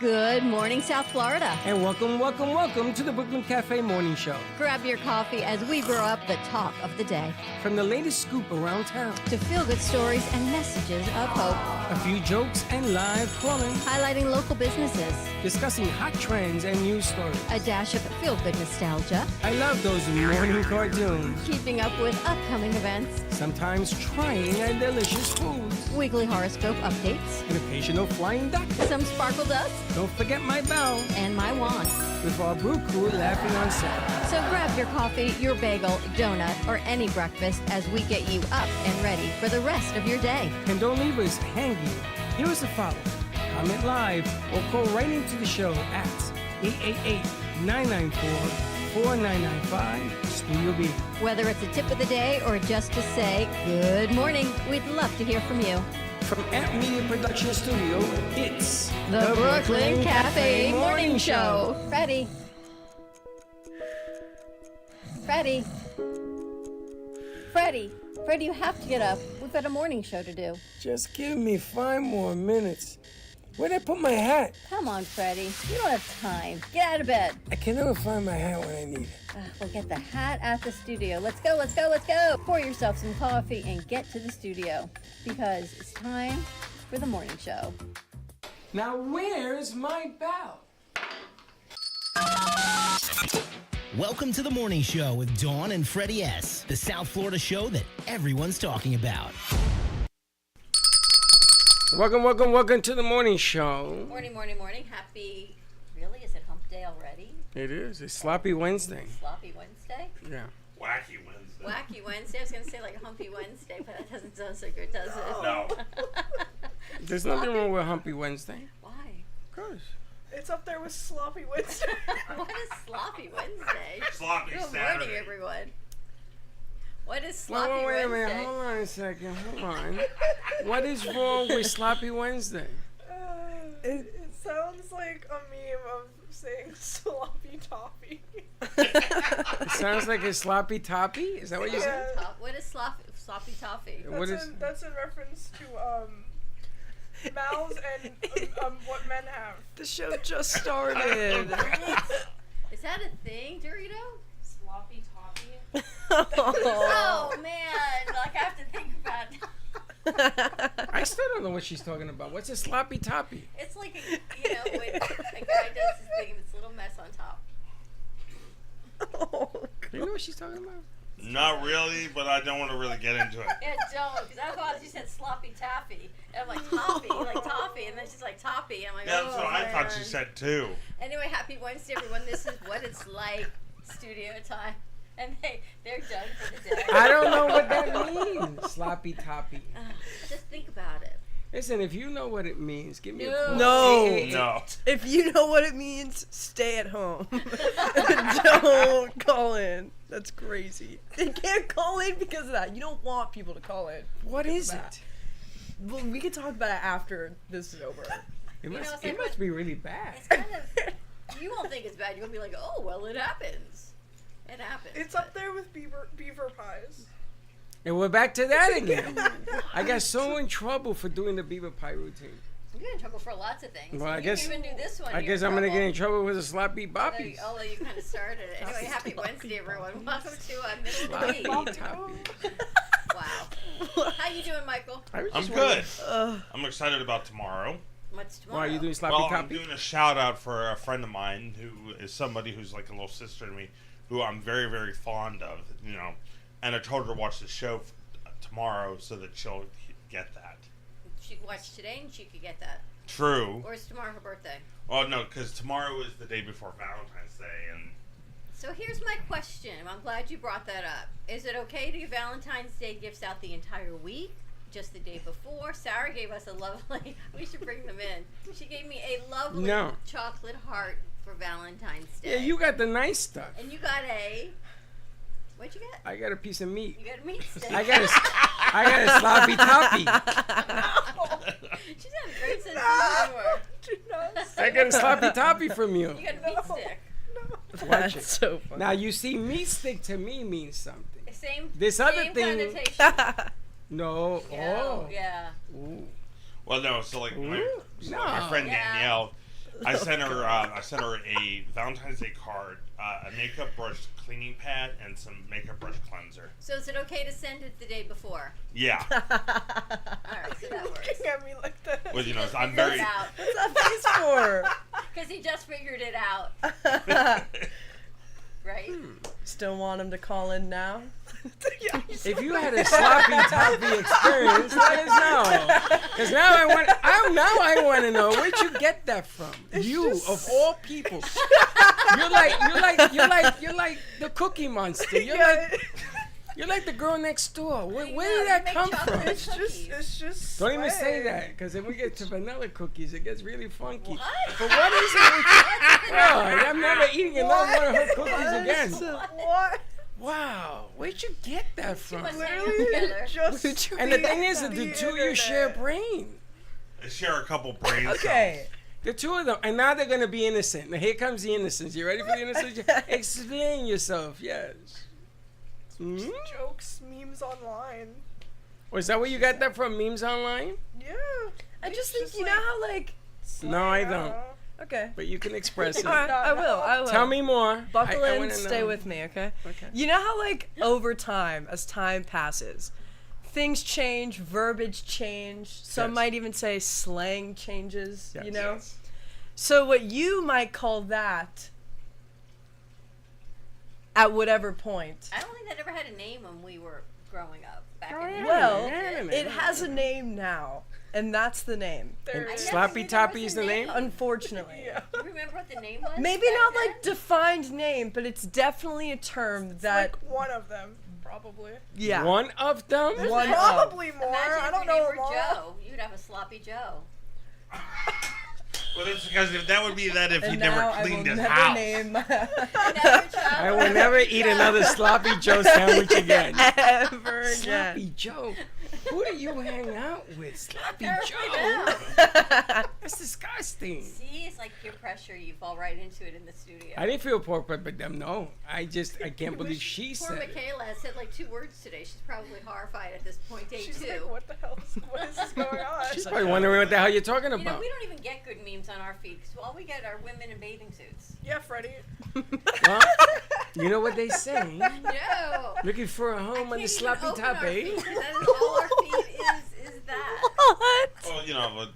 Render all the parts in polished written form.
Good morning, South Florida. And welcome to the Brooklyn Cafe Morning Show. Grab your coffee as we brew up the talk of the day. From the latest scoop around town to feel-good stories and messages of hope. A few jokes and live calling. Highlighting local businesses. Discussing hot trends and news stories. A dash of feel-good nostalgia. I love those morning cartoons. Keeping up with upcoming events. Sometimes trying delicious foods. Weekly horoscope updates. An occasional flying duck. Some sparkle dust. Don't forget my bell. And my wand. With our brew crew laughing on set. So grab your coffee, your bagel, donut, or any breakfast as we get you up and ready for the rest of your day. And don't leave us hanging. Here is a follow. Comment live or call right into the show at 888-994-4995 Studio B. Whether it's a tip of the day or just to say good morning, we'd love to hear from you. From Amp Media Production Studio, it's the Brooklyn Cafe Morning Show. Freddie, you have to get up. We've got a morning show to do. Just give me 5 more minutes. Where'd I put my hat? Come on, Freddie. You don't have time. Get out of bed. I can never find my hat when I need it. We'll get the hat at the studio. Let's go. Pour yourself some coffee and get to the studio because it's time for the morning show. Now, where's my bell? Welcome to the morning show with Dawn and Freddie S., the South Florida show that everyone's talking about. Welcome to the morning show. Morning. Happy, really? Is it hump day already? It is. It's Sloppy Wednesday. Sloppy Wednesday? Yeah. Wacky Wednesday. Wacky Wednesday. I was going to say like Humpy Wednesday, but that doesn't sound so good, does it? No. There's nothing wrong with Humpy Wednesday. Why? Because it's up there with Sloppy Wednesday. What is Sloppy Wednesday? Sloppy Good Saturday. morning, everyone. What is Sloppy wait Wednesday? a minute. Hold on a second. What is wrong with Sloppy Wednesday? It sounds like a meme of saying sloppy toppy. It sounds like a sloppy toppy? Is that what you said? What is sloppy toffee? That's in reference to mouths and what men have. The show just started. Is that a thing, Dorito? Sloppy toppy. Oh man, like I have to think about it. I still don't know what she's talking about. What's a sloppy toppy? It's like, when a guy does his thing and it's a little mess on top. Do you know what she's talking about? Not really, but I don't want to really get into it. Yeah, don't, because I thought she said sloppy taffy. And I'm like, toffee, like toffee. And then she's like, toppy. I'm like, Yeah, that's what I thought she man. said too. Anyway, happy Wednesday, everyone. This is what it's like, studio time. And they're done for the day. I don't know what that means, sloppy toppy. Just think about it. Listen, if you know what it means, give me a call. No. No. If you know what it means, stay at home. Don't call in. That's crazy. They can't call in because of that. You don't want people to call in. What is it? Well, we can talk about it after this is over. It must be really bad. It's kind of, you won't think it's bad. You'll be like, oh, well, it happens. It happens. It's up there with beaver pies. And we're back to that again. I got so in trouble for doing the beaver pie routine. You get in trouble for lots of things. Well, I guess you even do this one. I guess I'm gonna get in trouble with a sloppy boppy. Although you kind of started it. Anyway, happy Wednesday, everyone. Welcome to Miss Sloppy Lee. toppy. Wow. How you doing, Michael? I'm good. I'm excited about tomorrow. What's tomorrow? Why are you doing sloppy Well, I'm toppy? doing a shout out for a friend of mine who is somebody who's like a little sister to me, who I'm very, very fond of, and I told her to watch the show tomorrow so that she'll get that. She could watch today and she could get that. True. Or is tomorrow her birthday? Oh, no, because tomorrow is the day before Valentine's Day, and... So here's my question. I'm glad you brought that up. Is it okay to give Valentine's Day gifts out the entire week? Just the day before? Sarah gave us a lovely... We should bring them in. She gave me a lovely chocolate heart for Valentine's Day. Yeah, you got the nice stuff. And you got a... What'd you get? I got a piece of meat. You got a meat stick. I got a sloppy toppy. She's having a great sense of humor. I got a sloppy toppy from you. You got a meat stick. Watch it. That's so funny. Now you see, meat stick to me means something. Same. This other same thing. connotation. No. Yeah, Oh. yeah. Ooh. Well, no, so like my No. friend Yeah. Danielle, I sent her a Valentine's Day card, a makeup brush cleaning pad, and some makeup brush cleanser. So is it okay to send it the day before? Yeah. All right, so that works. Looking at me like that. Well, you know, Just I'm figured very. it out. What's that face for? Because he just figured it out, right? Still want him to call in now? Yeah, If you had a sloppy toppy experience, let us know. Because now I want to know where'd you get that from? You of all people. You're like the Cookie Monster. You're like the girl next door. Where did that come from? it's just. Oh, Don't even say Slang. that, because if we get to vanilla cookies, it gets really funky. What? But what is it? Oh, I'm never eating another one of her cookies again. What? Wow, where'd you get that from? much Literally together. just. And the thing is, that the the two of you share internet. brain. I share a couple brain Okay. The two of them, and now they're gonna be innocent. Now here comes the innocence. You ready for the innocence? Explain yourself. Yes. Hmm? Jokes, memes online. Was that where you got that from? Memes online? Yeah. I just think, just you know like- how, like... No, I don't. Okay. But you can express it. Alright, I will. Tell me more. Buckle I in, wanna stay know. with me, okay? Okay. You know how, like, over time, as time passes, things change, verbiage change. Some Yes. might even say slang changes, Yes. you know? Yes. So what you might call that, at whatever point, I don't think that ever had a name when we were growing up back in the well, day. it has a name now, and that's the name. There I it is. never Sloppy knew there Toppy was is a the name? Unfortunately. Yeah. Do you remember what the name was? Maybe back not then? like defined name, but it's definitely a term that, Like one of them, probably. yeah. One of them? One of. Probably more. Imagine I if don't your name know were them all. Joe. You'd have a sloppy Joe. Well, that's because that would be that if he And never now I will cleaned his never house. name Never I Joe. will never eat another Sloppy Joe sandwich again. ever again. Sloppy Joe? Who do you hang out with? Sloppy Never Joe? know. That's disgusting. See, it's like peer pressure. You fall right into it in the studio. I didn't feel poor, but them, no. I can't believe she Poor said it. Michaela has said like 2 words today. She's probably horrified at this point, day She's 2. like, what the hell? What is this going on? She's probably wondering what the hell you're talking You know, about. we don't even get good memes on our feed because all we get are women in bathing suits. Yeah, Freddie. Well, you know what they say? No. Looking for a I home can't on the even sloppy open our toppy. feed 'cause that is all our feed is that. What? Well, you know,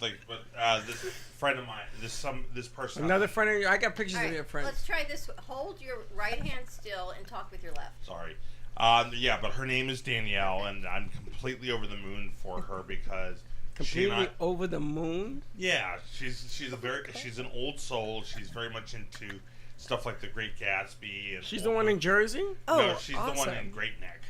this friend of mine, this person. Another friend of yours. I got pictures All of your right, friend. let's try this. Hold your right hand still and talk with your left. Sorry. Yeah, but her name is Danielle, and I'm completely over the moon for her because she and Completely I, over the moon. yeah, she's an old soul. She's very much into stuff like The Great Gatsby. And She's the one in Jersey? Oh, no, she's the one awesome. in Great Neck.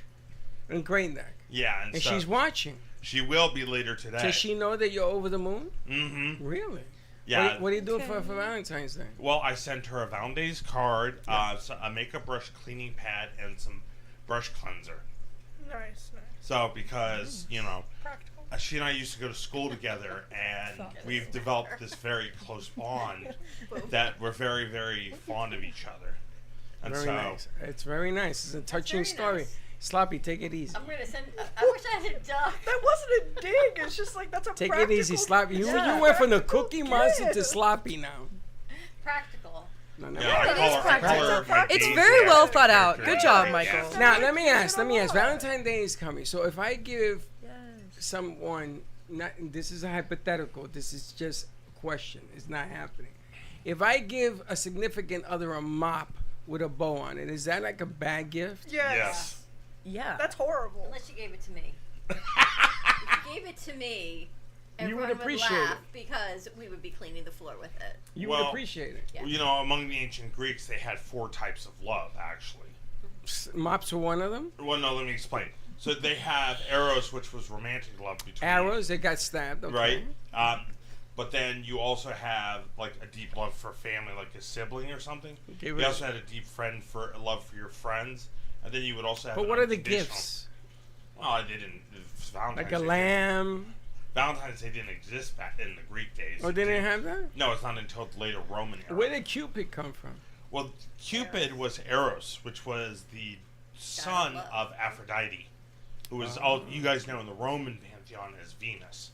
In Great Neck. Yeah, And so she's watching. she will be later today. Does she know that you're over the moon? Mm-hmm. Really? Yeah. What are you doing for Valentine's Day? Well, I sent her a Valentine's card, a makeup brush cleaning pad, and some brush cleanser. Nice, nice. So, because, you know, Practical. she and I used to go to school together, and we've developed this very close bond that we're very, very fond of each other. And Very so, nice. It's very nice. It's a touching very story. nice. Sloppy, take it easy. I'm gonna send. I wish I had done. That wasn't a dig. It's just like that's a Take it practical. easy, Sloppy. You Yeah. went from the Cookie Monster to kid. Sloppy now. Practical. No, no. yeah, I it call is her, I call her practical. my It's Daisy very well Ashley thought out. character. Good job, Yeah. Michael. Now let me Get ask. along. Valentine's Day is coming. So if I give Yes. someone, not this is a hypothetical. This is just a question. It's not happening. If I give a significant other a mop with a bow on it, is that like a bad gift? Yes. Yes. Yeah. That's horrible. Unless you gave it to me. If you gave it to me, You everyone would would appreciate laugh it. because we would be cleaning the floor with it. You Well- would appreciate it. Yeah. You know, among the ancient Greeks, they had 4 types of love, actually. Mops were one of them. Well, no, let me explain. So they have eros, which was romantic love between Arrows, they got stabbed. Okay. right? But then you also have like a deep love for family, like a sibling or something. Okay, You right. also had a deep love for your friends, and then you would also have. But an what are the unconditional- gifts? Well, they didn't. Valentine's Like a Day didn't- lamb? Valentine's Day didn't exist back in the Greek days. Oh, they didn't have that? No, it's not until the later Roman era. Where did Cupid come from? Well, Cupid was Eros, which was the son love. of Aphrodite, who was all you guys know in the Roman pantheon as Venus.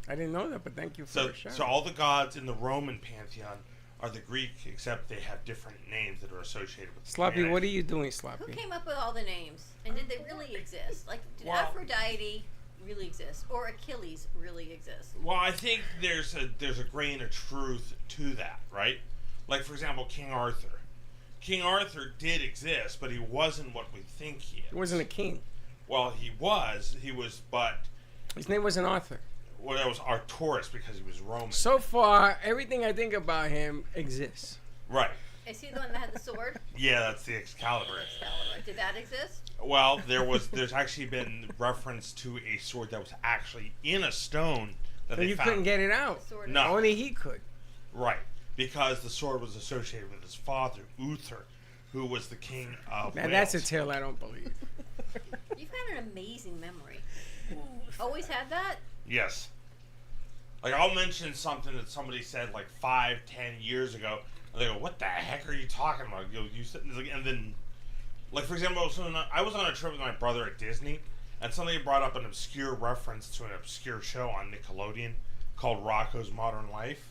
I didn't know that, but thank you for So, the shout. so all the gods in the Roman pantheon are the Greek, except they have different names that are associated with. Sloppy, And what are I- you doing, Who Sloppy? came up with all the names? And did they really exist? Like, did Well- Aphrodite really exist? Or Achilles really exist? Well, I think there's a grain of truth to that, right? Like, for example, King Arthur. King Arthur did exist, but he wasn't what we think he is. He wasn't a king. Well, he was, but His name wasn't Arthur. well, that was Arturus because he was Roman. So far, everything I think about him exists. Right. Is he the one that had the sword? Yeah, that's the Excalibur. Excalibur. Did that exist? Well, there's actually been reference to a sword that was actually in a stone that And they you found. couldn't get it out. Sword. No. Only he could. Right. Because the sword was associated with his father, Uther, who was the king of Now Wales. that's a tale I don't believe. You've had an amazing memory. Always had that? Yes. Like, I'll mention something that somebody said like 5-10 years ago, and they go, "What the heck are you talking about?" You said, and then, like, for example, I was on a trip with my brother at Disney, and somebody brought up an obscure reference to an obscure show on Nickelodeon called Rocko's Modern Life.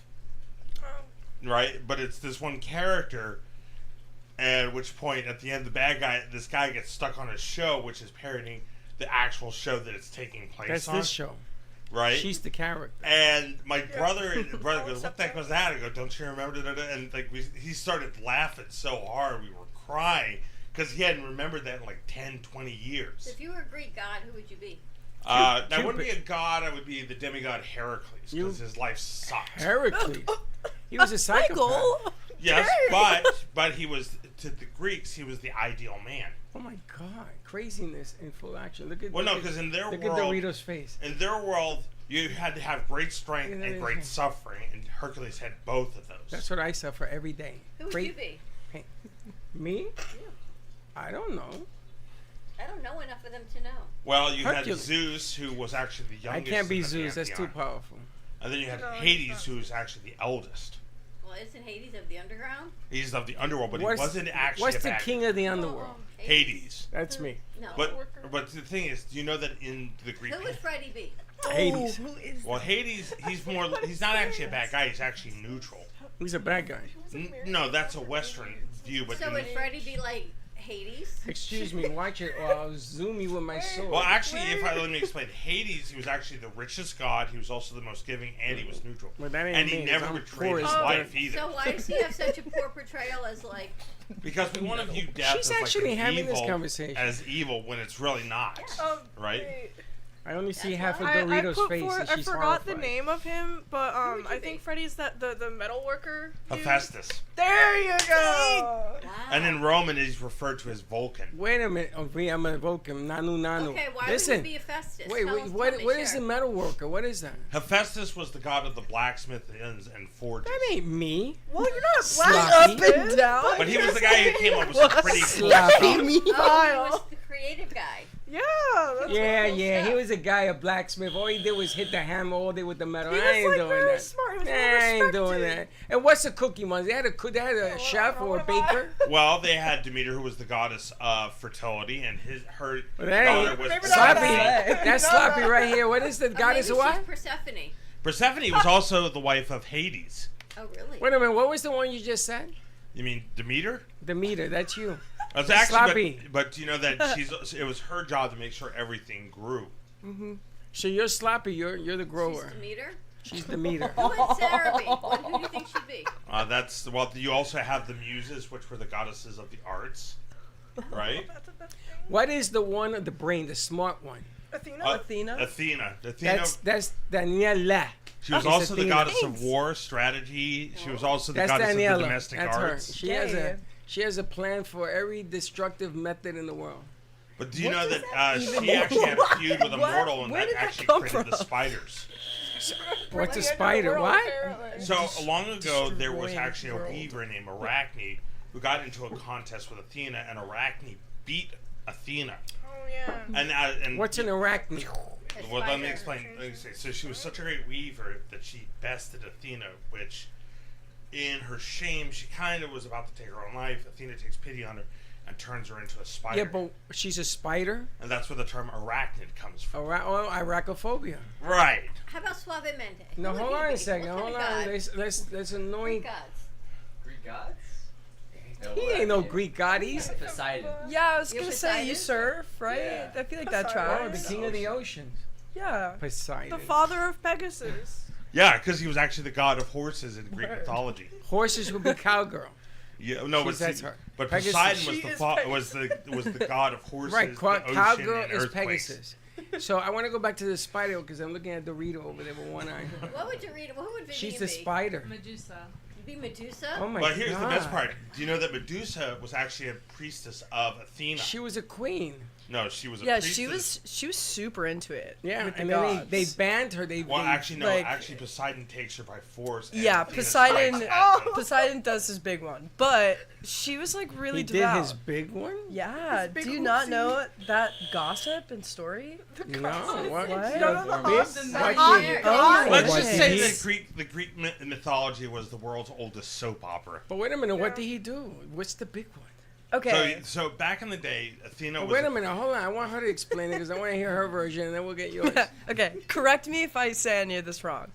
Right? But it's this one character, at which point, at the end, this guy gets stuck on a show, which is parodying the actual show that it's taking place That's on. this show. Right? She's the character. And my brother goes, "What the heck was that?" I go, "Don't you remember that?" And like he started laughing so hard we were crying because he hadn't remembered that in like 10, 20 years. If you were a Greek god, who would you be? I wouldn't be a god. I would be the demigod Heracles You- because his life sucked. Heracles. He was a psychopath. Michael. Yes, but he was, to the Greeks, he was the ideal man. Oh my God! Craziness in full action. Look at. Well, no, look at- because in their look world, at Dorito's face. in their world, you had to have great strength Look at and his great face. suffering, and Hercules had both of those. That's what I suffer every day. Who would Great you be? pain. Me? I don't know. I don't know enough of them to know. Well, you Hercules. had Zeus, who was actually the I youngest. can't be in the Zeus. That's too pantheon. powerful. And then you had No, he's Hades, not. who's actually the eldest. Well, isn't Hades of the underground? He's of the underworld, but he wasn't actually What's a the bad king of the underworld? Hades. That's me. No. But the thing is, do you know that in the Greek? Who would Freddy be? Hades. Who is Well, Hades, he's not actually a bad guy. He's actually neutral. He's a bad guy. No, that's a Western view, but So would Freddy be like Hades? Excuse me, watch it, or I'll zoom you with my sword. well, actually, let me explain. Hades, he was actually the richest god. He was also the most giving, and he was neutral. Well, that ain't And he me, never 'cause I'm betrayed poor his as wife dirt. either. So why does he have such a poor portrayal as like? Because we want to view death She's as actually like having this evil, conversation. as evil when it's really not. Right? Wait. I only see That's half of why- Dorito's put face, forward- and I she's forgot the horrified. name of him, but would you I think be? Freddy's the metal worker. dude. Hephaestus. There you go. Wow. And in Roman, he's referred to as Vulcan. Wait a minute, I'm gonna invoke him. Nanu Nanu. Okay, why Listen, would he be a Festus? wait, Tell wait, us, what tell me, is share. the metal worker? What is that? Hephaestus was the god of the blacksmith and forges. That ain't me. Well, you're not Sloppy. black up and down. But he was the guy who came up with some pretty cool Sloppy. stuff. Oh, he Style. was the creative guy. Yeah. That's Yeah, cool yeah, he stuff. was a guy, a blacksmith. All he did was hit the hammer all day with the metal. He I was, ain't like, doing very that. smart. He was I well ain't doing respected. that. And what's the cookie monster? They had a chef or a baker. Well, they had Demeter, who was the goddess of fertility, and her Well, that daughter ain't was Maybe not sloppy. that. That's Not sloppy that. right here. What is the Or goddess of maybe what? she's Persephone. Persephone was also the wife of Hades. Oh, really? Wait a minute. What was the one you just said? You mean Demeter? Demeter. That's you. That's actually, Sloppy. but you know that it was her job to make sure everything grew. So you're sloppy. You're the She's grower. Demeter. She's Demeter. Who would Sarah be? Who do you think she'd be? You also have the Muses, which were the goddesses of the arts, right? What is the one of the brain, the smart one? Athena. Athena? Athena. That's Daniela. She was It's also the Athena. goddess of Thanks. war, strategy. She was also the That's goddess of the Daniela. domestic That's arts. her. She Yeah. has a plan for every destructive method in the world. But do you What know does that, that even she actually had a feud with a What? mortal, and Where that did that actually come created the from? spiders. What's a Like, spider? we're all What? parallel. So long ago, there was Destroying actually a world. weaver named Arachne who got into a contest with Athena, and Arachne beat Athena. Oh yeah. And What's an arachnid? A Well, let me spider. explain. Let me say. So she was such a great weaver that she bested Athena, which in her shame, she kind of was about to take her own life. Athena takes pity on her and turns her into a spider. Yeah, but she's a spider? And that's where the term arachnid comes from. Arachophobia. Right. How about Suavemente? No, Who would hold he on be? a second. What Hold kind of on. god? Let's annoying. Greek gods. Greek gods? He ain't no Greek god. He's Poseidon. Yeah, I was You're gonna say you Poseidon? surf, right? Yeah. I feel like that Poseidon. tracks. the king of the oceans. Yeah. Poseidon. The father of Pegasus. Yeah, because he was actually the god of horses in Greek Word. mythology. Horses would be cowgirl. Yeah, no, but, That's her. but Pegasus. Poseidon was She the is was the god of horses, Right, the ocean, cowgirl and is earthquakes. Pegasus. So I want to go back to the spider because I'm looking at Dorito over there with one eye. What would you read? Who would Vivian She's the be? spider. Medusa. You'd be Medusa? Oh my But god. here's the best part. Do you know that Medusa was actually a priestess of Athena? She was a queen. No, she was a Yeah, priestess. she was super into it. Yeah, with the and then gods. they banned her. Well, actually, no. like- Actually, Poseidon takes her by force. And Yeah, Athena Poseidon. strikes at them. Poseidon does his big one, but she was like really he devout. did his big one. Yeah. His big Do you not oopsie. know that gossip and story? No, what? What? You don't know the Big- Hobbs? what Oh, did- Oh, Let's what just did say he- that the Greek mythology was the world's oldest soap opera. But wait a minute, what did he do? What's the big one? Okay. So back in the day, Athena But was. wait a minute, hold on. I want her to explain it because I want to hear her version, and then we'll get yours. Okay. Correct me if I say any of this wrong,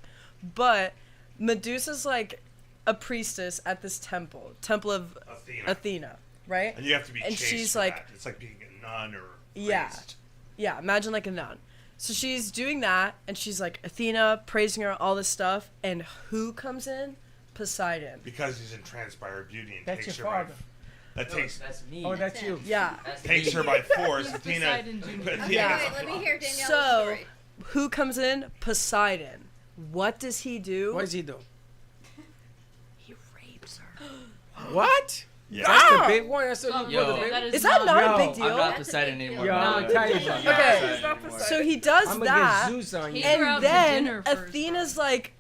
but Medusa's like a priestess at this temple of Athena, right? And you have to be and chaste she's for like- that. It's like being a nun or Yeah. priest. Yeah, imagine like a nun. So she's doing that, and she's like Athena, praising her, all this stuff, and who comes in? Poseidon. Because he's entranced by her beauty and That's takes your her by. father. That No, takes that's me. Oh, that's you. Yeah. That's takes me. her by force. He's Athena. Poseidon Jr. Athena Okay, Yeah. wait, let me hear Danielle's So, story. who comes in? Poseidon. What does he do? What does he do? He rapes her. What? Yeah. That's the big one. That's the Oh, Yo. for the big that Is that not Yo, a big I'm deal? not That's a Poseidon big anymore. deal. No, Yo, I'm I'll tell you not something. Okay. Poseidon He's not anymore. Poseidon. So he does I'm gonna that, get Zeus on He you. threw and out for then dinner first, Athena's like,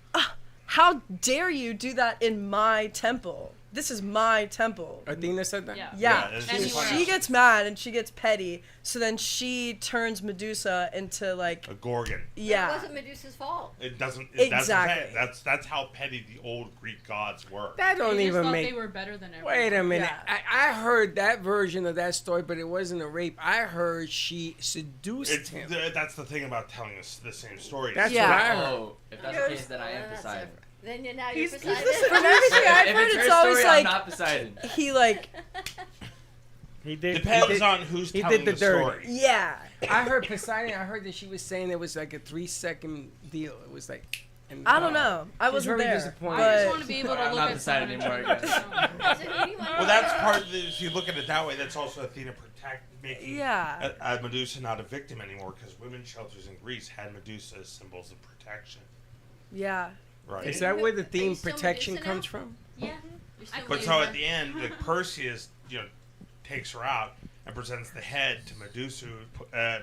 "How dare you do that in my temple? This is my temple." Athena said that? Yeah. Yeah, Yeah, it's And just he funny. she gets mad and she gets petty. So then she turns Medusa into like, A Gorgon. It yeah, wasn't Medusa's fault. It doesn't. Exactly. That's how petty the old Greek gods were. That don't They just even thought make. they were better than everyone. Wait a minute. Yeah. I heard that version of that story, but it wasn't a rape. I heard she seduced It's him. that's the thing about telling us the same story. That's Yeah. what I heard. Oh, if that's Yes. the case, then I am That's Poseidon. different. Then you're now He's- you're he's Poseidon. the from everything I've If heard, it's it's her always story, I'm like not Poseidon. he like, He did. Depends he did, on who's he telling did the dirty. story. yeah, I heard Poseidon. I heard that she was saying it was like a 3-second deal. It was like. And, I don't know. I She's wasn't very there. disappointed. I just But want to be able to I'm look not at Poseidon someone and anymore, choose guys. them. Is it anyone Well, that's part of the, if you look at it that way, that's also Athena making Yeah. a Medusa not a victim anymore because women's shelters in Greece had Medusa as symbols of protection, yeah, right? Is that where the Are theme you still protection Medusa now? comes from? Yeah. You're still I But believe so that. at the end, the Perseus, takes her out and presents the head to Medusa.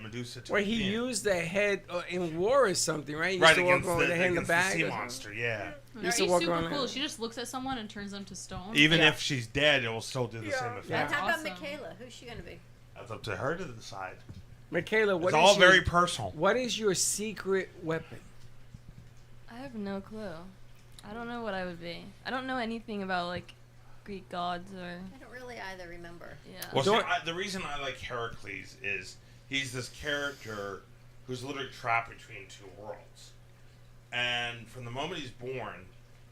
Medusa to Where he Athena. used the head in war or something, right? He used right to walk against around with the head in the against bag. sea or something. monster. Yeah. used Are to you walk super around cool? like- She just looks at someone and turns them to stone. Even Yeah. if she's dead, it will still do the Yeah. same effect. Yeah. And how about Awesome. Michaela? Who's she gonna be? That's up to her to decide. Michaela, what It's is all your, very personal. what is your secret weapon? I have no clue. I don't know what I would be. I don't know anything about like Greek gods or I don't really either remember. yeah. Well, see, Don't- the reason I like Heracles is he's this character who's literally trapped between two worlds. And from the moment he's born,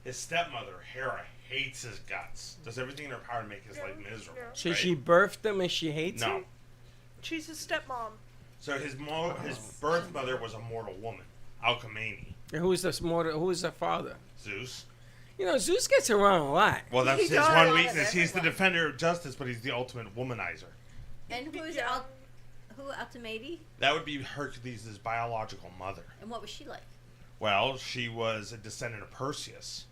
his stepmother, Hera, hates his guts. Does everything in her power to make his life miserable. Yeah. So right? she birthed him and she hates No. him? She's his stepmom. So his birth mother was a mortal woman, Alcmene, And who's the father? Zeus. You know, Zeus gets around a lot. Well, that's He his does. one Of weakness. He's the everyone. defender of justice, but he's the ultimate womanizer. And who's Yeah. Altamedi? That would be Hercules' biological mother. And what was she like? Well, she was a descendant of Perseus,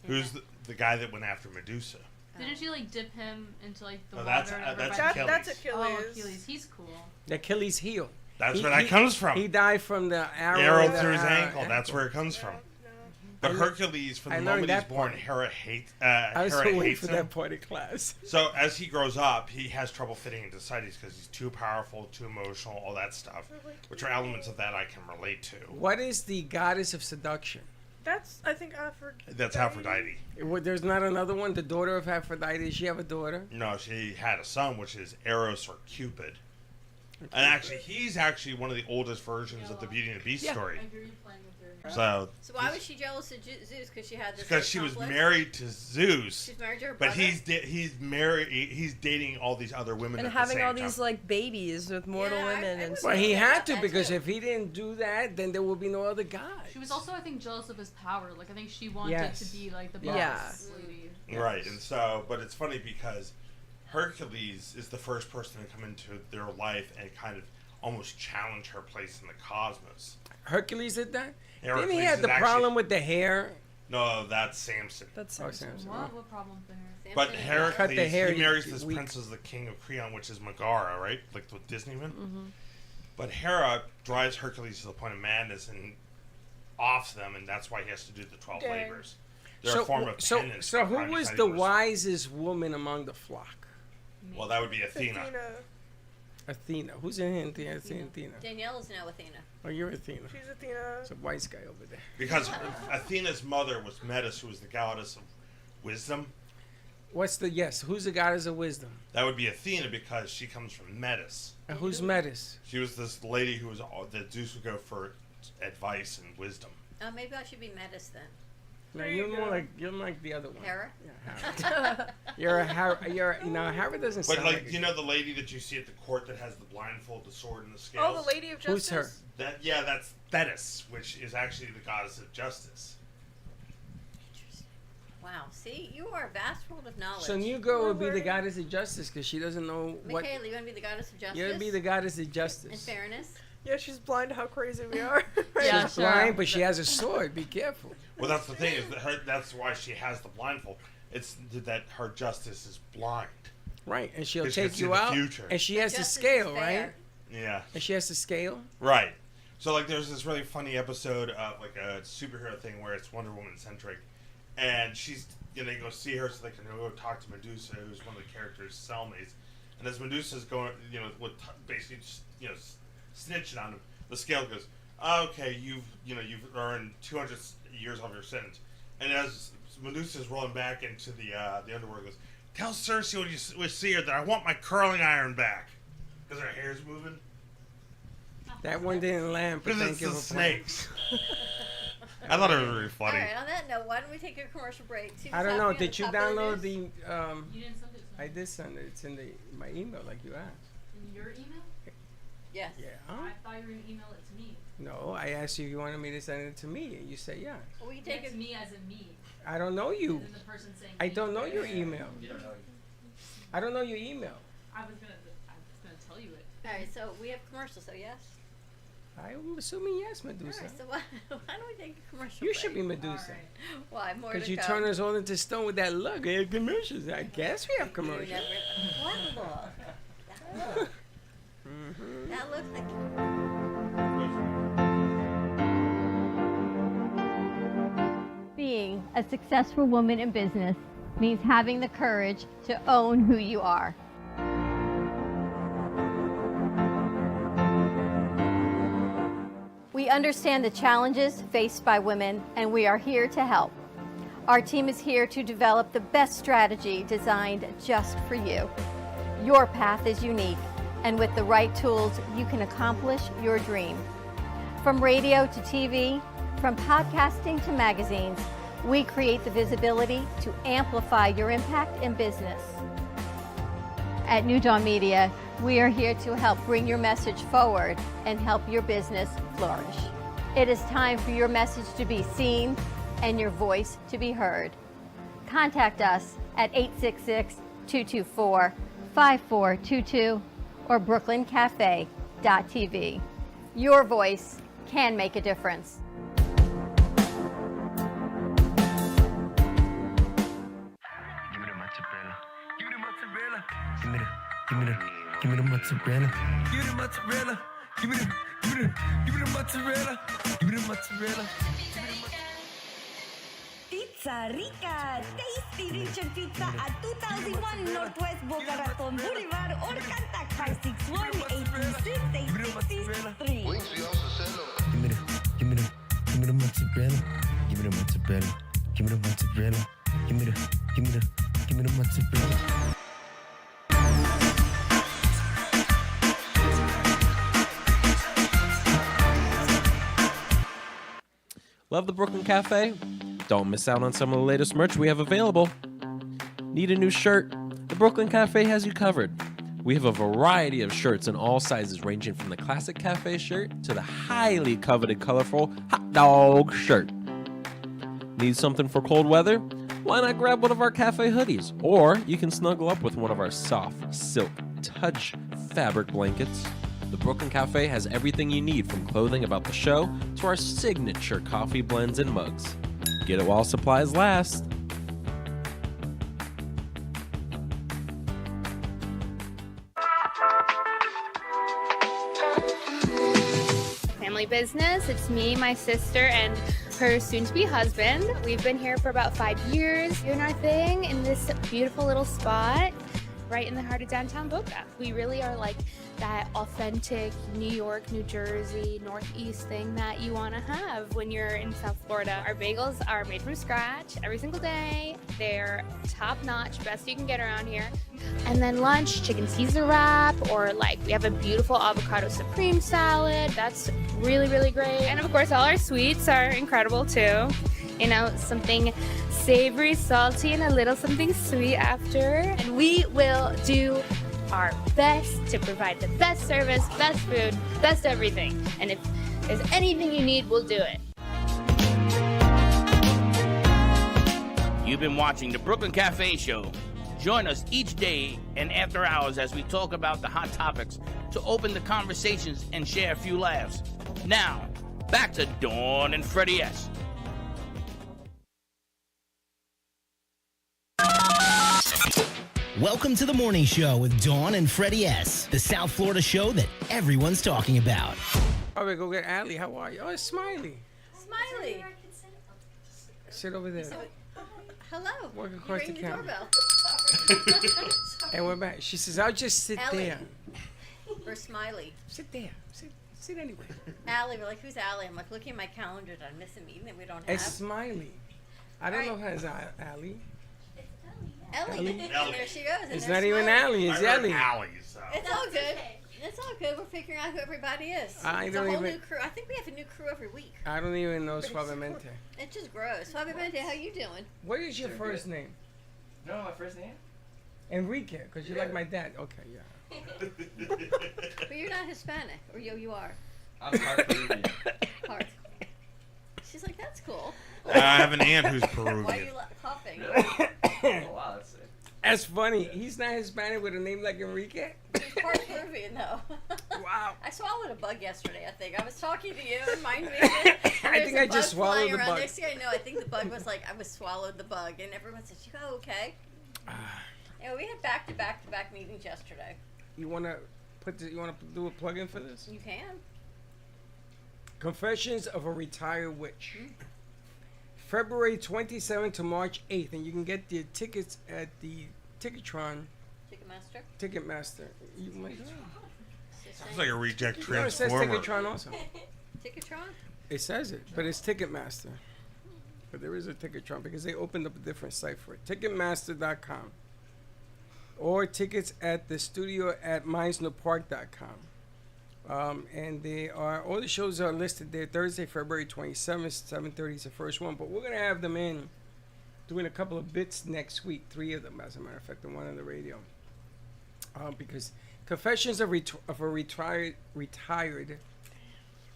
who's the guy that went after Medusa. Didn't she like dip him into like the Oh, water? that's- or whatever that's by the- Achilles. That's Oh, Achilles. Achilles. He's cool. The Achilles heel. That's where that comes from. He died from the arrow. Arrow in the through his ankle. That's where it comes from. But I lear- Hercules, from I the learned moment he's that born, part. Hera hates. I was Hera waiting hates for him. that part of class. So as he grows up, he has trouble fitting into societies because he's too powerful, too emotional, all that stuff, which are elements of that I can relate to. What is the goddess of seduction? That's, I think, Aphrodite. That's Aphrodite. There's not another one. The daughter of Aphrodite. Does she have a daughter? No, she had a son, which is Eros or Cupid. And actually, he's actually one of the oldest versions of the Beauty and the Beast story. I hear you playing with her. So why was she jealous of Zeus? Because she had this. because she was conflict? married to Zeus, She's married to her but brother. he's married. He's dating all these other women And at having the same all these time. like babies with mortal Yeah, I women and would- stuff. Well, he Yeah, had to that because too. if he didn't do that, then there would be no other guys. She was also, I think, jealous of his power. Like, I think she wanted Yes. to be like the boss Yeah. lady. Right, and so, but it's funny because Hercules is the first person to come into their life and kind of almost challenge her place in the cosmos. Hercules did that. Hercules Didn't he have is the actually- problem with the hair? No, that's Samson. That's Oh, so Samson. What problem with the hair? Samson But and Heracles, Cut the hair, he marries you this weak. princess, the king of Creon, which is Megara, right? Like the Disney one. Mm-hmm. But Hera drives Hercules to the point of madness and offs them, and that's why he has to do the 12 Dang. labors. They're a form of penance. so for who crimes was that the he wisest woman among the flock? Well, that would be Athena. Athena. Who's in Athena? Danielle is now Athena. Oh, you're Athena. She's Athena. It's a wise guy over there. Because Athena's mother was Metis, who was the goddess of wisdom. What's the yes? Who's the goddess of wisdom? That would be Athena because she comes from Metis. And who's Metis? She was this lady who was that Zeus would go for advice and wisdom. Maybe I should be Metis then. No, There you're you more go. like the other one. Hera. Yeah, Hera. You're Hera doesn't But sound like you know the lady that you see at the court that has the blindfold, the sword, and the scales. Oh, the Lady of Who's Justice. her? That's Thetis, which is actually the goddess of justice. Interesting. Wow. See, you are a vast world of knowledge. So Negro would be the goddess of justice because she doesn't know what. Michaela, you want to be the goddess of justice? You're gonna be the goddess of In justice. fairness. Yeah, she's blind to how crazy we are. Yeah, She's sure. blind, but she has a sword. Be careful. Well, that's the thing is that's why she has the blindfold. It's that her justice is blind. Right, and she'll Because she take can see you the out, future. and she has to Justice is scale, fair. right? Yeah. And she has to scale. Right. So like, there's this really funny episode of like a superhero thing where it's Wonder Woman centric, and she's they go see her so they can go talk to Medusa, who's one of the characters' cellmates, and as Medusa's going, with basically snitching on him, the scale goes, okay, you've earned 200 years off your sentence, and as Medusa's rolling back into the underworld, goes, tell Cersei when you see her that I want my curling iron back, because her hair's moving. That one didn't land, but Because thank it's you the for playing. snakes. I thought it was really All funny. right. On that note, why don't we take a commercial break? See I what's don't know. happening on Did you top of download news? the? You didn't send it to I me. did send it. It's in my email, like you asked. In your email? Yes. Yeah. I thought you were going to email it to me. No, I asked you if you wanted me to send it to me, and you said yeah. Well, we can Take take it a. to me as in me. I don't know you. And then the person saying I me. don't know your email. I don't know your email. I was gonna tell you it. All right. So we have commercials. So yes. I'm assuming yes, All Medusa. right. So why don't we take a commercial? You break? should be Medusa. Why more to Because you come? turn us all into stone with that look. We have commercials. I guess we have You commercials. never- What look? That look. Mm-hmm. That looks like. Being a successful woman in business means having the courage to own who you are. We understand the challenges faced by women, and we are here to help. Our team is here to develop the best strategy designed just for you. Your path is unique, and with the right tools, you can accomplish your dream. From radio to TV, from podcasting to magazines, we create the visibility to amplify your impact in business. At New Dawn Media, we are here to help bring your message forward and help your business flourish. It is time for your message to be seen and your voice to be heard. Contact us at 866-224-5422 or brooklyncafe.tv. Your voice can make a difference. Give me the mozzarella. Give me the mozzarella. Give me the mozzarella. Give me the mozzarella. Give me the mozzarella. Give me the mozzarella. Pizza Rica, tasty Richard Pizza at 2001 Northwest Boca Raton Boulevard or contact 561-826-8663. Give me the mozzarella. Give Give me the mozzarella. Give me the mozzarella. Give me the mozzarella. Love the Brooklyn Cafe? Don't miss out on some of the latest merch we have available. Need a new shirt? The Brooklyn Cafe has you covered. We have a variety of shirts in all sizes, ranging from the classic cafe shirt to the highly coveted colorful hot dog shirt. Need something for cold weather? Why not grab one of our cafe hoodies? Or you can snuggle up with one of our soft silk touch fabric blankets. The Brooklyn Cafe has everything you need, from clothing about the show to our signature coffee blends and mugs. Get it while supplies last. Family business. It's me, my sister, and her soon-to-be husband. We've been here for about 5 years, doing our thing in this beautiful little spot right in the heart of downtown Boca. We really are like that authentic New York, New Jersey, Northeast thing that you want to have when you're in South Florida. Our bagels are made from scratch every single day. They're top-notch, best you can get around here. And then lunch, chicken Caesar wrap, or like we have a beautiful avocado supreme salad. That's really, really great. And of course, all our sweets are incredible too. You know, something savory, salty, and a little something sweet after. And we will do our best to provide the best service, best food, best everything. And if there's anything you need, we'll do it. You've been watching the Brooklyn Cafe Show. Join us each day and after hours as we talk about the hot topics to open the conversations and share a few laughs. Now, back to Dawn and Freddie S. Welcome to the morning show with Dawn and Freddie S., the South Florida show that everyone's talking about. All right, go get Allie. How are you? Oh, it's Smiley. Smiley. Sit over there. Hello. Walk across the Ring camera. doorbell. And we're back. She says, I'll just sit Allie. there. Or Smiley. Sit there. Sit anywhere. Allie. We're like, who's Allie? I'm like, looking at my calendar. Did I miss a meeting that we don't have? It's Smiley. I don't know her as Allie. Ellie. There she goes. And It's there's not even Smiley. Allie. It's Ellie. It's all good. It's all good. We're figuring out who everybody is. I It's don't a whole even- new crew. I think we have a new crew every week. I don't even know Suavemente. It just grows. Suavemente, how you doing? What is your first name? No, my first name? Enrique, because you like my dad. Okay, yeah. But you're not Hispanic. Or you are. I'm part Peruvian. Part. She's like, that's cool. I have an aunt who's Peruvian. Why are you coughing? Oh, wow, that's sick. That's funny. He's not Hispanic with a name like Enrique. He's part Peruvian, though. Wow. I swallowed a bug yesterday, I think. I was talking to you, remind me. I think I just swallowed the bug. Next thing I know, I think the bug was like, I was swallowed the bug. And everyone said, you go okay? Yeah, we had back-to-back meetings yesterday. You wanna do a plug-in for this? You can. Confessions of a Retired Witch. February 27th to March 8th, and you can get the tickets at the Ticketron. Ticketmaster. You might Sounds like a reject No, it says transformer. Ticketron also. Ticketron? It says it, but it's Ticketmaster. But there is a Ticketron because they opened up a different site for it. Ticketmaster.com. Or tickets at the studio at MindSnowPark.com. And all the shows are listed there. Thursday, February 27th, 7:30 is the first one. But we're going to have them in doing a couple of bits next week. 3 of them, as a matter of fact, and 1 on the radio. Because Confessions of a Retired.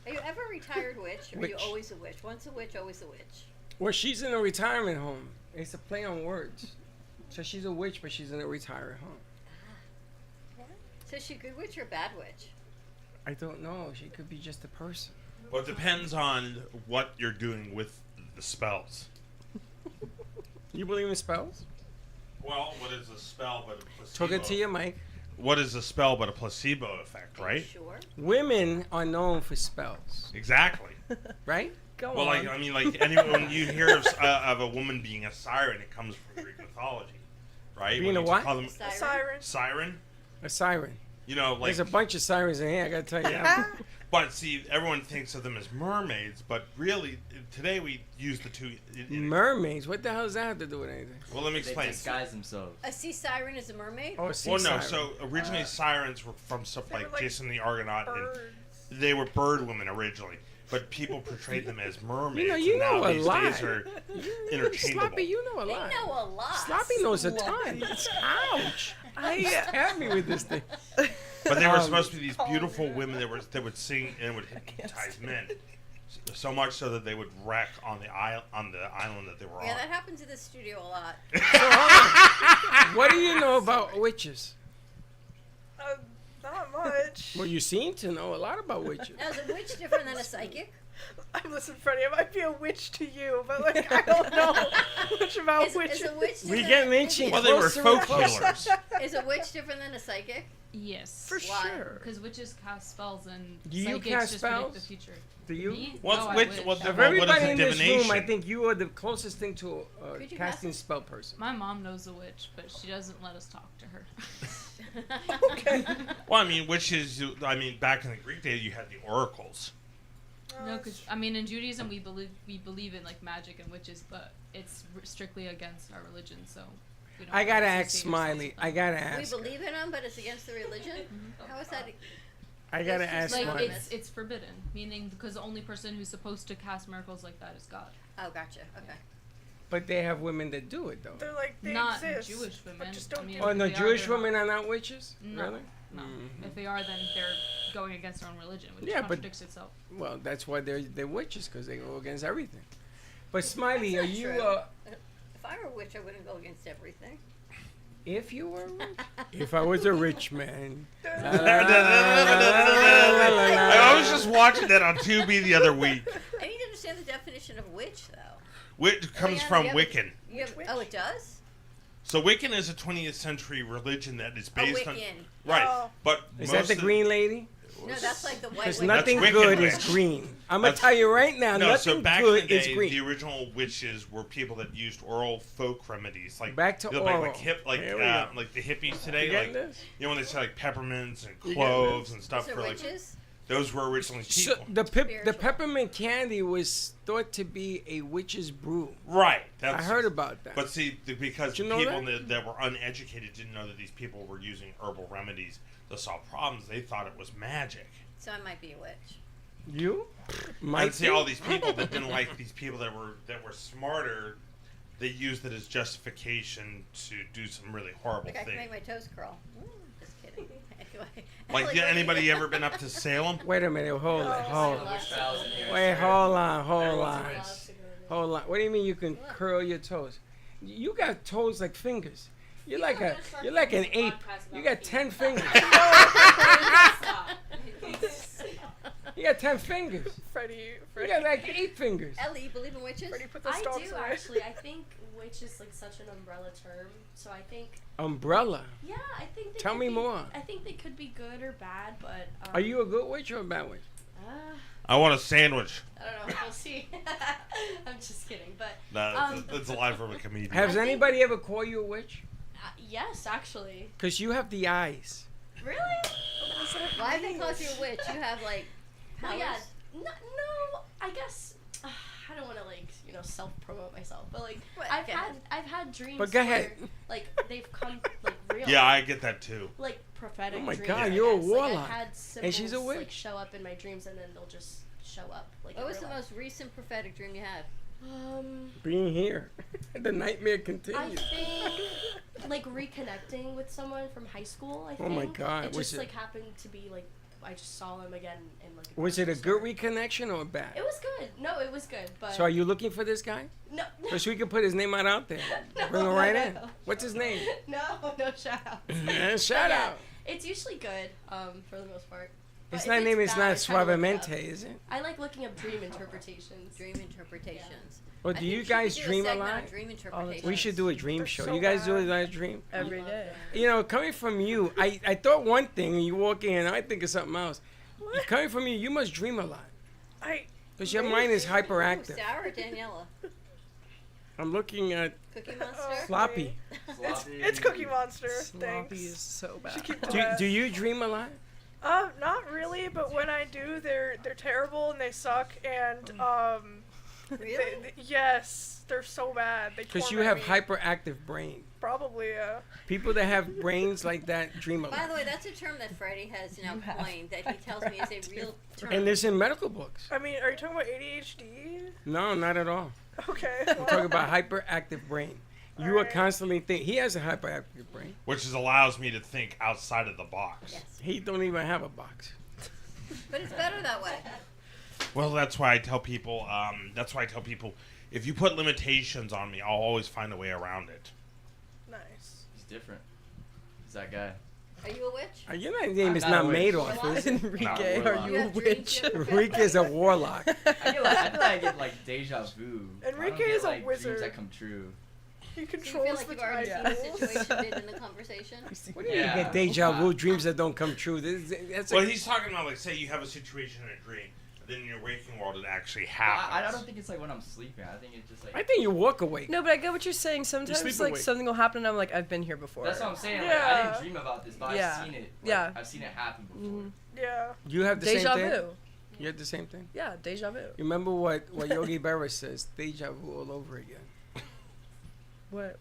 Are you ever a retired witch? Or are you Witch. always a witch? Once a witch, always a witch. Well, she's in a retirement home. It's a play on words. So she's a witch, but she's in a retirement home. So is she a good witch or a bad witch? I don't know. She could be just a person. Well, it depends on what you're doing with the spells. You believe in spells? Well, what is a spell but a placebo? Talk it to your mic. What is a spell but a placebo effect, right? Sure. Women are known for spells. Exactly. Right? Go Well, on. like anyone, when you hear of a woman being a siren, it comes from Greek mythology, right? Being When a you what? call them- A siren. Siren? A siren. You know, like There's a bunch of sirens in here. I gotta tell you. That. But see, everyone thinks of them as mermaids, but really, today we use the two. Mermaids? What the hell does that have to do with anything? Well, let me explain. They disguise themselves. A sea siren is a mermaid? Oh, a sea Well, no. siren. So originally, sirens were from stuff like like Jason the Argonaut, birds. and they were bird women originally. But people portrayed them as mermaids. You and know now a these lot. days are interchangeable. Sloppy, you know a lot. They know a lot. Sloppy knows a ton. Ouch! I have me with this thing. But they were supposed to be these beautiful women that would sing and would hypnotize men, so much so that they would wreck on the island that they were on. Yeah, that happens in the studio a lot. What do you know about witches? Not much. Well, you seem to know a lot about witches. Now, is a witch different than a psychic? Listen, Freddie, I might be a witch to you, but like I don't know much about Is witches. a witch We different- get lynching. Well, they were closer folk and closer. healers. Is a witch different than a psychic? Yes. For Why? sure. Because witches cast spells and Do you psychics cast just predict spells? the future. Do you? Me? What's No, I witch- wish. what the- Of what is everybody a in this room, divination? I think you are the closest thing to a Could you casting pass it? spell person. My mom knows a witch, but she doesn't let us talk to her. Well, I mean, witches. I mean, back in the Greek days, you had the oracles. No, because I mean, in Judaism, we believe in like magic and witches, but it's strictly against our religion. So we don't I gotta associate ask ourselves Smiley. with them. I gotta We ask. believe in them, but it's against the religion? How is that? I gotta It's just ask Like Smiley. it's forbidden, meaning because the only person who's supposed to cast miracles like that is God. Oh, gotcha. Okay. But they have women that do it though. They're like they Not exist, Jewish but women. just don't I mean, Oh no, if they Jewish they're women not. are not witches. No, Really? no. Mhm. If they are, then they're going against their own religion, which Yeah, but- contradicts itself. Well, that's why they're witches, because they go against everything. But Smiley, are That's not you? true. If I were a witch, I wouldn't go against everything. If you were rich? If I was a rich man. I was just watching that on Tubi the other week. I need to understand the definition of witch, though. Witch comes yeah, from you have- Wiccan. Oh, it does? So Wiccan is a 20th century religion that is based on Wiccan. right, Oh. but Is most that the of- green lady? No, that's like the white Because witch. nothing Wiccan good witch. is green. I'm gonna That's- tell you right now, No, so nothing back in good the is day, green. the original witches were people that used oral folk remedies, like Back to you know, oral. like Here we go. like the hippies today, You like getting this? you know when they say like peppermints and You getting cloves this? and stuff Those for are like witches? those were originally So people. the Spiritual. peppermint candy was thought to be a witch's brew. Right. I heard about that. But see, because Did you know people that? that were uneducated didn't know that these people were using herbal remedies to solve problems. They thought it was magic. So I might be a witch. You? And see, all these people that didn't like these people that were smarter, they used it as justification to do some really horrible Like I can things. make my toes curl. Just kidding. Anyway. Like, yeah, anybody ever been up to Salem? Wait a minute, hold on. Wait, hold on. Hold on. What do you mean you can curl your toes? You got toes like fingers. You're like an ape. You got 10 fingers. You got 10 fingers. Freddie. You got like 8 fingers. Ellie, you believe in witches? Freddie, put the I stalks do away. actually. I think witch is like such an umbrella term. So I think. Umbrella. Yeah, I think. They Tell could me be- more. I think they could be good or bad, but. Are you a good witch or a bad witch? I want a sandwich. I don't know. We'll see. I'm just kidding, but. No, that's a lie from a comedian. Has anybody ever called you a witch? Yes, actually. Because you have the eyes. Really? Why they call you a witch? You have like powers? Well, yeah. No, I guess. I don't want to self-promote myself, but like What? I've had dreams. But go ahead. Where, like they've come like real. Yeah, I get that too. Like prophetic. Oh my dreams, God, I you're a guess. Like, warlock. I've had And symbols, she's a witch. Like show up in my dreams, and then they'll just show up. Like. What in was the real life. most recent prophetic dream you had? Being here. The nightmare I continues. think like reconnecting with someone from high school. I think. Oh my God, It was just it- like happened to be like I just saw him again in like. Was it a good reconnection or a bad? It was good. No, it was good. But. So are you looking for this guy? No. So we can put his name out there. No, Bring him right no, in. no. What's his name? No, shout out. Yeah, shout But out. It's usually good, for the most part. His But if name is bad, not I try to look it up. Suavemente, is it? I like looking up dream interpretations. Dream interpretations. Or I do think you we should guys do a dream a segment on lot? Dream interpretations. We should do a dream show. so You guys do bad. a live dream? Every day. You know, coming from you, I thought one thing, and you walk in, I think of something else. Coming from you must dream a lot. Because your mind is hyperactive. Sarah or Daniela? I'm looking at Cookie Monster? Floppy. It's Cookie Monster. Sloppy Thanks. is so bad. Should keep the Do best. you dream a lot? Not really, but when I do, they're terrible and they suck. And Really? yes, they're so bad. They Because you torment have me. hyperactive brain. Probably, yeah. People that have brains like that dream a By lot. the way, that's a term that Freddie has now coined that he tells me is a real term. And it's in medical books. I mean, are you talking about ADHD? No, not at all. Okay. I'm talking about hyperactive brain. You are constantly thinking. He has a hyperactive brain. Which allows me to think outside of the box. Yes. He don't even have a box. But it's better that way. Well, that's why I tell people. If you put limitations on me, I'll always find a way around it. Nice. He's different. He's that guy. Are you a witch? Your name I'm is not not a witch. made off. Is it? Enrique, Not are warlock. you a have dreams, witch? you have Enrique is a warlock. I feel like I get like deja vu. Enrique I don't is get, a like, wizard. Dreams that come true. He So you controls feel like the you've already time. seen the situation did in the conversation? What do you Yeah. get deja vu, dreams that don't come true? That's Well, he's talking about, like, say you have a situation in a dream, and then in your waking world it actually happens. I don't think it's like when I'm sleeping. I think it's just like. I think you walk awake. No, but I get what you're saying. Sometimes sleep like awake. something will happen and I'm like, I've been here before. That's what I'm saying. Like, Yeah. I didn't dream about this, but Yeah. I've seen it. Like, Yeah. I've seen it happen before. Yeah. You have the Deja same thing? vu. You have the same thing? Yeah, deja vu. You remember what Yogi Berra says? Deja vu all over again. What?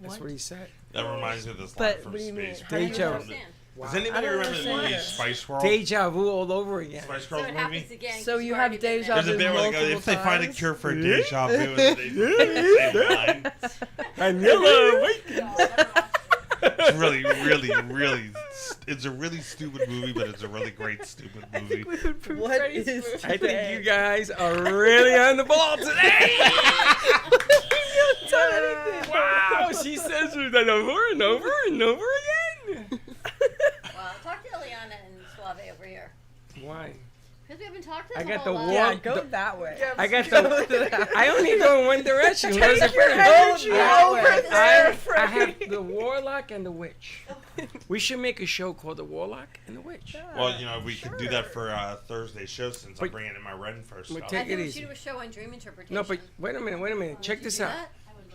That's what he said. That reminds me of this But line from what do you mean? Space. How do you Deja vu. understand? Does I anybody don't remember the understand movie it. Spice World? Deja vu all over again. Spice So Girls it movie? happens again. So 'cause you you've have already been deja there. There's a bit where they go, multiple if they find a times? cure for deja vu, and they say the same line. Vanilla awakening. It's really, really, really, it's a really stupid movie, but it's a really great stupid movie. What is I think you guys are really on the ball today. Wow, she says that over and over and over again. Well, talk to Eliana and Suave over here. Why? Because we haven't talked to I them got a the whole lot. Yeah, warm. go that way. Yeah, I got Go the. I only go in one direction. Where's the Take your first? energy over there, I have Freddie. the warlock and the witch. We should make a show called the warlock and the witch. Well, you know, we could do that for Thursday show since I'm bringing in my Ren first But stuff. take I it think we easy. should do a show on dream interpretation. No, but wait a minute. Check Would you this do out.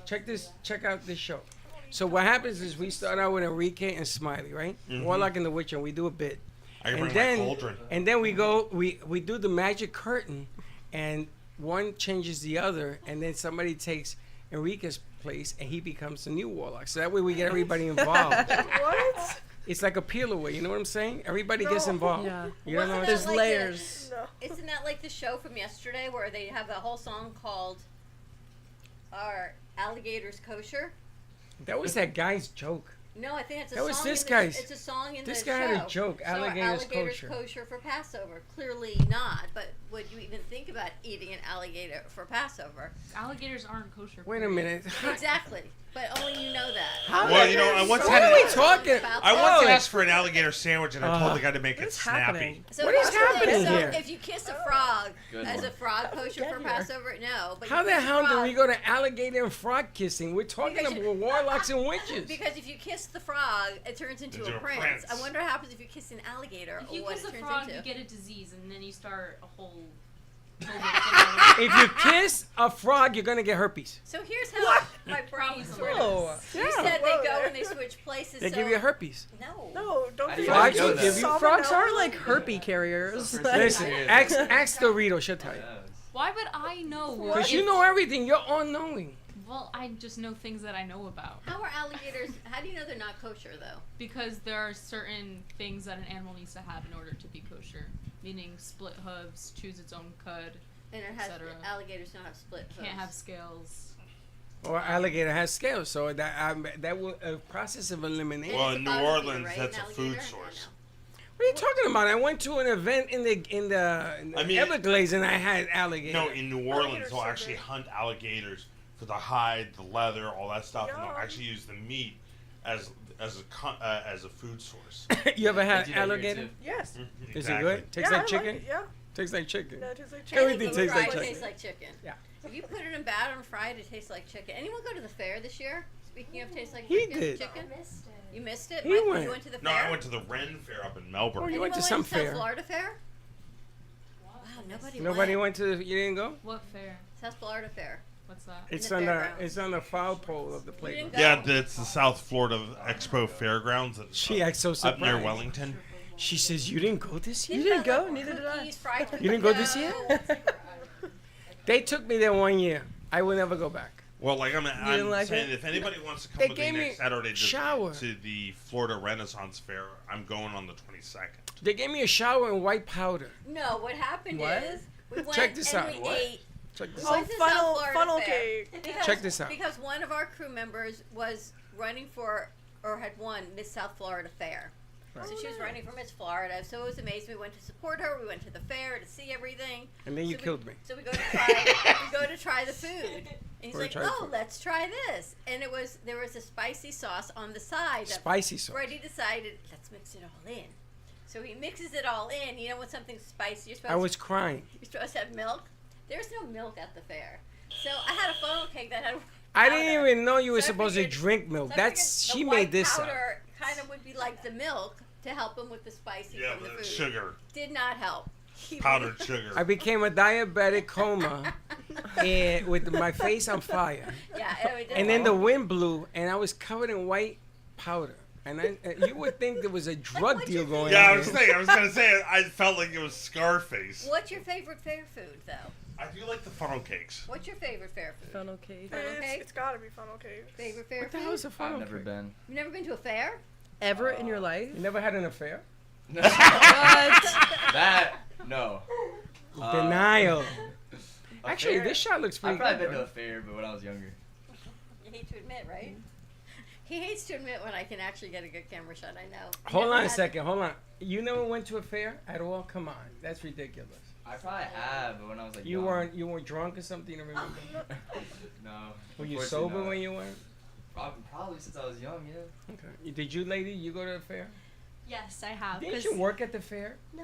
that? Check out this show. So what happens is we start out with Enrique and Smiley, right? Warlock and the witch, and we do a bit. I can And bring then, my cauldron. and then we do the magic curtain, and one changes the other, and then somebody takes Enrique's place, and he becomes the new warlock. So that way we get everybody involved. What? It's like a peel away. You know what I'm saying? Everybody gets No. involved. Yeah. You don't know what I'm There's saying? layers. No. Isn't that like the show from yesterday where they have a whole song called "Are Alligators Kosher"? That was that guy's joke. No, I think it's a That song. was this in guy's- It's a song in this the guy show. had a joke, So are alligators alligators kosher. for Passover? Clearly not. But would you even think about eating an alligator for Passover? Alligators aren't kosher. Wait a minute. Exactly. But only you know that. Well, you know, I once What had are we talking? I once asked for an alligator sandwich, and I told the guy to make it What's snappy. happening? So What is here's the thing. happening So here? if you kiss a frog Good as one. a frog kosher for Passover, no. But How you the kiss a hell do frog- we go to alligator and frog kissing? We're talking Because you- about warlocks and witches. Because if you kiss the frog, it turns into a prince. I wonder what happens if you kiss an alligator If or you what kiss it a turns frog, into. you get a disease, and then you start a whole. If you kiss a frog, you're gonna get herpes. So here's how my brain sort Whoa. of. You said Whoa they go there. and they switch places. They so give you herpes. No. No, don't I do didn't that. even know You that. give you Frogs are salmonella. like herpes carriers. Listen, ask Dorito, she'll tell you. Why would I know? Because you know everything. You're all knowing. Well, I just know things that I know about. How are alligators? How do you know they're not kosher though? Because there are certain things that an animal needs to have in order to be kosher, meaning split hooves, choose its own cud, And it has etc. alligators don't have split hooves. Can't have scales. Or alligator has scales, so that will a process of elimination. Well, It's in a New bug Orleans, right? that's An a food alligator? source. What are you talking about? I went to an event in the I mean- Everglades and I had alligator. No, in New Orleans, Alligators they'll are actually good. hunt alligators for the hide, the leather, all that stuff, and they'll Yum. actually use the meat as a food source. You ever They had do that here, alligator? too. Yes. Is it good? Tastes Yeah, like I chicken? it, yeah. Tastes like chicken. No, it tastes like chicken. Everything tastes like fried chicken. tastes like chicken. Yeah. If you put it in batter and fried, it tastes like chicken. Anyone go to the fair this year? Speaking of tastes like He chicken. did. Chicken? You missed it? He Michael, went. You went to the No, fair? I went to the Ren Fair up in Melbourne. Oh, you went to Anyone some went to South fair. Florida Fair? Wow, nobody Nobody went to. You didn't go? What fair? South Florida Fair. What's that? It's on the foul pole of the playground. Yeah, it's the South Florida Expo Fairgrounds. She acts so surprised. Up near Wellington. She says, "You didn't go this year? You didn't go? Neither did I. You didn't go this year?" They took me there 1 year. I will never go back. Well, like I'm like saying, it? if anybody wants to come They with me gave me next Saturday shower. to the Florida Renaissance Fair, I'm going on the 22nd. They gave me a shower and white powder. No, what happened What? is we went Check this and out. we What? ate. Check this Oh, out. funnel Fair. cake. Because, Check this out. Because one of our crew members was running for, or had won, Miss South Florida Fair. Right. So she was running for Miss Florida. So it was amazing. We went to support her. We went to the fair to see everything. And then you killed me. So we go to try the food. And he's Or like, try "Oh, food. let's try this." And there was a spicy sauce on the side. that Spicy sauce. Freddie decided, let's mix it all in. So he mixes it all in. You know, when something's spicy, you're supposed I was crying. you're supposed to have milk. There's no milk at the fair. So I had a funnel cake that had I didn't even know you were So I supposed to figured- drink milk. so I That's figured she the made white this up. powder kind of would be like the milk to help him with the spicy Yeah, from the but food. sugar. Did not help. Powdered sugar. I became a diabetic coma, and with my face on fire. Yeah, it did And then the help. wind blew, and I was covered in white powder. And you would think there was a drug deal going Yeah, on. I was gonna say, I felt like it was Scarface. What's your favorite fair food, though? I do like the funnel cakes. What's your favorite fair food? Funnel cake. Funnel cake? It's gotta be funnel cake. Favorite fair What the food? hell is a funnel I've never cake? been. You've never been to a fair? Ever in your life? You never had an affair? What? That no. Denial. A Actually, fair? this shot looks pretty I've probably good, been to bro. a fair, but when I was younger. You hate to admit, right? He hates to admit when I can actually get a good camera shot. I know. Hold Never on a had- second. Hold on. You never went to a fair at all? Come on, that's ridiculous. I probably have, but when I was like You young. weren't drunk or something? You don't remember? No. Were you unfortunately sober not. when you went? Probably since I was young, yeah. Okay. Did you, lady? You go to a fair? Yes, I have. Didn't 'cause- you work at the fair? No.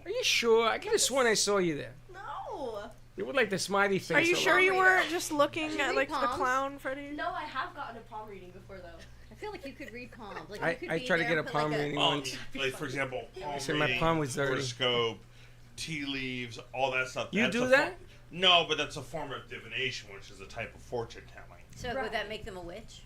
Are you sure? I could have sworn I saw you there. No. You were like the smiley face. Are you a sure lot. you weren't just looking Did you at read like the palms? clown, Freddie? No, I have gotten a palm reading before though. I feel like you could read palms. Like I- you could I be tried to there get a and put palm like reading Oh, once. like for example, palm said my reading, palm was dirty. horoscope, tea leaves, all that stuff. You That's do a that? No, but that's a form of divination, which is a type of fortune telling. So would that make them a witch?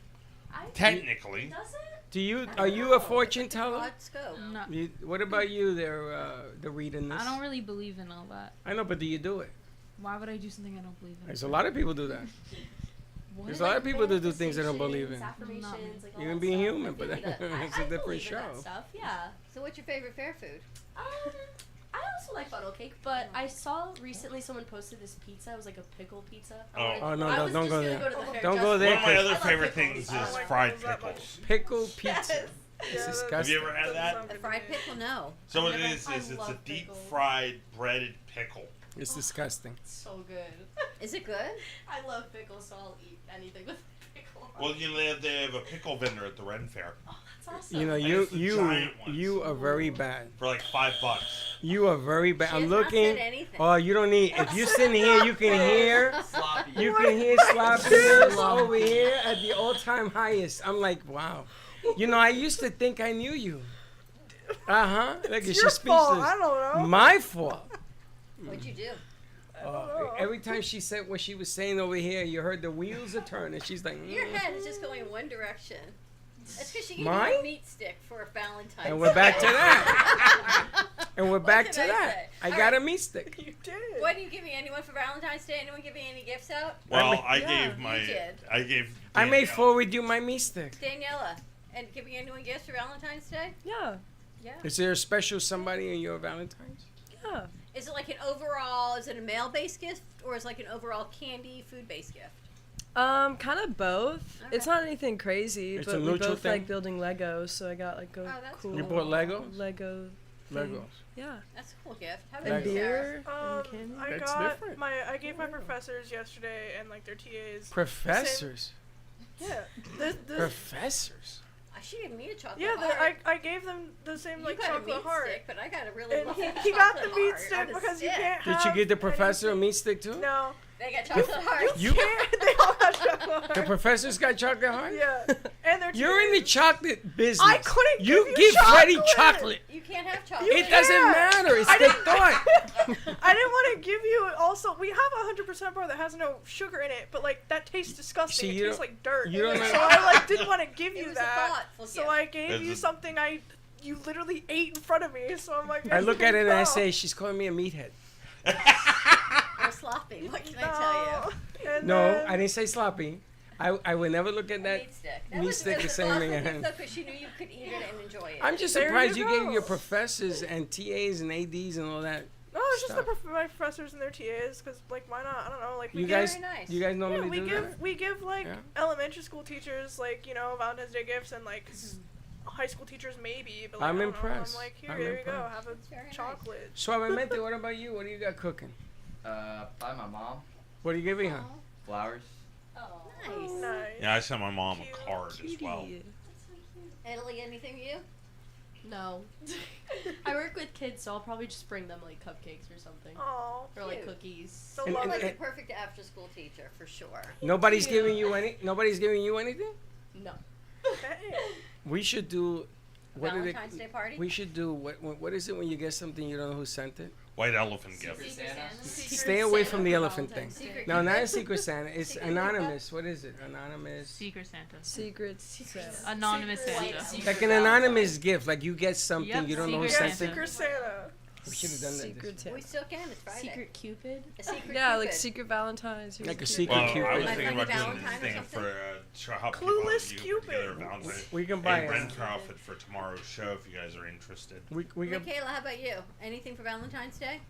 Technically. Does it? Are you a fortune teller? Broad scope. No. What about you there, the reading this? I don't really believe in all that. I know, but do you do it? Why would I do something I don't believe in? There's a lot of people do that. What? There's a lot of people that do things they don't believe in. Affirmations, like all You can that be stuff. human, but I believe it's I a different believe in that show. stuff, yeah. So what's your favorite fair food? I also like funnel cake, but I saw recently someone posted this pizza. It was like a pickle pizza. Oh. Oh, no, I no, was don't just go gonna there. go to the fair Don't just go for- there. One of my 'cause other I love favorite pickles. things I is don't like fried pickles that pickles. Pickle pizza. Yes. It's Yeah, disgusting. Have you ever had that? The fried pickle? No. So what I've it never- is I it's a love deep pickles. fried breaded pickle. It's disgusting. So good. Is it good? I love pickles, so I'll eat anything with pickle. Well, you know, they have a pickle vendor at the Ren Fair That's awesome. You know, And you it's the giant ones. you are very bad. for like $5. You are very bad. She I'm has not looking. said anything. Oh, you don't need. If you're sitting here, you can hear. Sloppy. You can hear sloppiness over here at the all-time highest. I'm like, wow. You know, I used to think I knew you. Look, It's she's your speechless. fault. I don't know. My fault. What'd you do? Every time she said what she was saying over here, you heard the wheels are turning. She's like, Your head is just going one direction. That's because she gave you Mine? a meat stick for a Valentine's. And we're back to Day. that. And we're back did to I that. say? I All got right. a meat stick. You did. What are you giving anyone for Valentine's Day? Anyone giving any gifts out? Well, I yeah. gave my You did. I gave I may Danielle- forward you my meat stick. Daniela. And giving anyone gifts for Valentine's Day? Yeah. Yeah. Is there a special somebody in your Valentine's? Yeah. Is it like an overall, is it a mail-based gift? Or is it like an overall candy, food-based gift? Kind of both. Okay. It's not anything crazy, It's a but we neutral both thing? like building Legos, so I got like a that's cool. You bought Lego? Lego. thing. Legos. Yeah. That's a cool gift. How And about you, Sarah? beer and candy. I That's got different. I gave my professors yesterday and like their TAs. Professors. Yeah. The Professors. She gave me a chocolate yeah, heart. I gave them the same You like got a chocolate meat heart. stick, but I got a really And lovely he got the chocolate meat heart stick on a because you stick. can't Did have you give the professor a anything. meat stick too? No. They got chocolate hearts. You They all got chocolate The hearts. professor's got chocolate heart? Yeah. And they're You're in the chocolate business. I couldn't You give you Freddie chocolate. chocolate. You can't have chocolate. It doesn't matter. It's I the didn't- thought. I I didn't want to give you. Also, we have a 100% bar that has no sugar in it, but like that tastes disgusting. See, It tastes like dirt. you don't So know- I like didn't want to give It you was a that. thoughtful So gift. I gave It's you a- something you literally ate in front of me. So I'm like, I look at it and I no. say, she's calling me a meathead. Or sloppy. What can I tell you? And No, then- I didn't say sloppy. I would never look at that Meat stick. meat stick the same thing again. Because she knew you could eat it and enjoy it. I'm just There surprised you you gave go. your professors and TAs and ADs and all that. No, it's just stuff. my professors and their TAs, because like why not? I don't know. Like we You give, guys, you guys normally we do give that? we give like Yeah. elementary school teachers like Valentine's Day gifts and like high school teachers maybe. But like, I'm I don't know. impressed. I'm like here, I'm there you go. impressed. Have a chocolate. Suavemente, what about you? What do you got cooking? Probably my mom. What are you giving her? Flowers. Nice. Yeah, I sent my mom a card as well. Italy, anything you? No. I work with kids, so I'll probably just bring them like cupcakes or something. Oh, or like cute. cookies. So And- you're and- like the and- perfect after-school teacher for sure. Nobody's giving you anything? No. We should do Valentine's Day party? We should do what is it when you get something you don't know who sent it? White elephant gift. Stay away from the elephant thing. Secret No, not a Cupid? Secret Santa. It's Secret anonymous. What is it? Anonymous. Secret Santa. Secret Santa. Anonymous Santa. Like an anonymous gift. Like you get something Yep, you don't know who Secret sent Santa. it. Secret Santa. We should have done that. Secret Santa. We still can. It's Friday. Secret Cupid. A secret Yeah, like Cupid. Secret Valentine's. Like a Cupid. secret Well, Cupid. I was Like thinking Lucky about doing Valentine or this thing something? for how Clueless people you can get their Cupid. Valentine's. We can buy and it. rent her outfit for tomorrow's show if you guys are interested. We can. Michaela, how about you? Anything for Valentine's Day?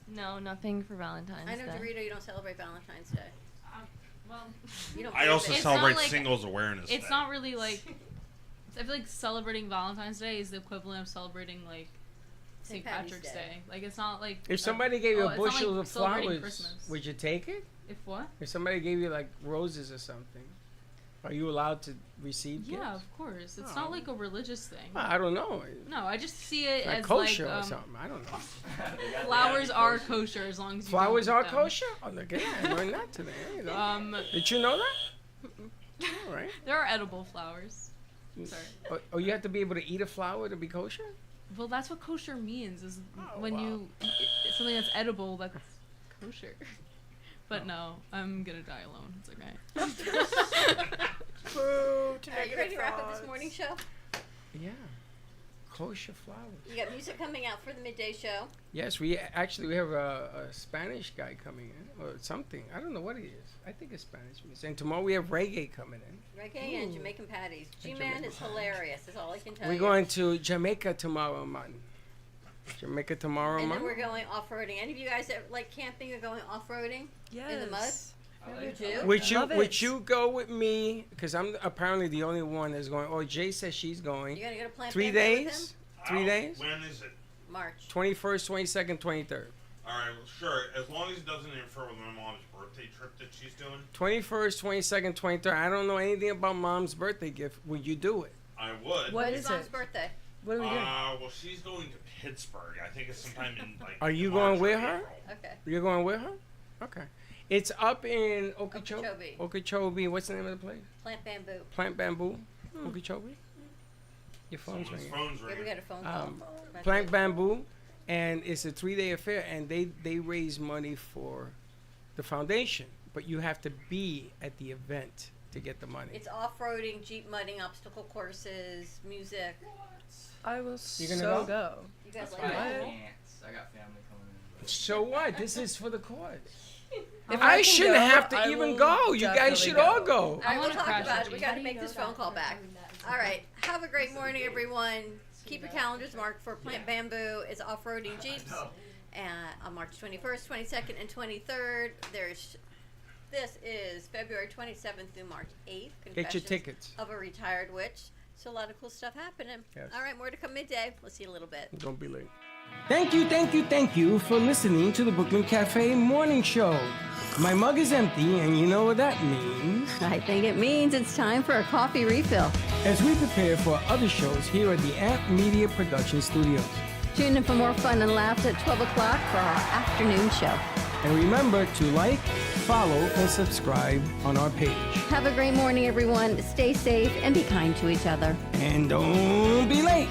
No, nothing for Valentine's I know, Day. Dorito, you don't celebrate Valentine's Day. Well, You don't. I also It's celebrate not like- Singles Awareness It's Day. not really like. I feel like celebrating Valentine's Day is the equivalent of celebrating like St. Patty's Patrick's Day. Day. Like it's not like. If somebody gave you oh, a it's not bushel like of celebrating flowers, Christmas. would you take it? If what? If somebody gave you like roses or something, are you allowed to receive Yeah, gifts? of course. It's Oh. not like a religious thing. Well, I don't know. No, I just see it Like as kosher like or something. I don't know. flowers are kosher as long as you Flowers don't are eat them. kosher? Oh, look at that. I learned that today. There you go. Did you know that? All right. There are edible flowers. Sorry. Oh, you have to be able to eat a flower to be kosher? Well, that's what kosher means. Is Oh, when wow. you eat something that's edible, that's kosher. But no, I'm gonna die alone. It's okay. Boo to Alright, you ready to wrap up thoughts. this morning show? Yeah. Kosher flowers. You got music coming out for the midday show. Yes, we have a Spanish guy coming in or something. I don't know what he is. I think it's Spanish music. And tomorrow we have reggae coming in. Reggae and Jamaican patties. G-Man Jamaican is hilarious. That's all I can tell We're you. going to Jamaica tomorrow, man. Jamaica tomorrow, And man. then we're going off-roading. Any of you guys that like camping or going off-roading in the mud? Yes. You do? Would you go with me? Because I'm apparently the only one that's going. Oh, Jay says she's going. You gonna go to Plant 3 Bamboo with days? 3 days? When is it? March. 21st, 22nd, 23rd. All right, well, sure. As long as it doesn't interfere with my mom's birthday trip that she's doing. 21st, 22nd, 23rd. I don't know anything about mom's birthday gift. Would you do it? I would. When is Mom's birthday? What are we doing? Well, she's going to Pittsburgh. I think it's sometime in like. Are you March going or with her? April. Okay. You're going with her? Okay. It's up in Okeechobee. Okeechobee. Okeechobee. What's the name of the place? Plant Bamboo. Plant Bamboo. Okeechobee. Your phone's Someone's ringing. phone's Yeah, we got a phone call. Plant Bamboo, and it's a 3-day affair, and they raise money for the foundation, but you have to be at the event to get the money. It's off-roading, jeep mudding, obstacle courses, music. I will You gonna so go? go. You guys I like got that? ants. I got family coming in. So what? This is for the cause. If I can shouldn't go, have to I even will go. You guys definitely should all go. All right, we'll wanna talk crash about with it. We you. got to make this phone call back. All right. Have a great morning, everyone. Keep your calendars marked for Plant Bamboo. It's off-roading jeeps. On March 21st, 22nd, and 23rd. This is February 27th through March 8th. Get your Confessions tickets. Of a Retired Witch. So a lot of cool stuff happening. Yes. All right, more to come midday. We'll see you in a little bit. Don't be late. Thank you for listening to the Brooklyn Cafe Morning Show. My mug is empty, and you know what that means. I think it means it's time for a coffee refill. As we prepare for other shows here at the Amp Media Production Studios. Tune in for more fun and laughs at 12 o'clock for our afternoon show. And remember to like, follow, and subscribe on our page. Have a great morning, everyone. Stay safe and be kind to each other. And don't be late.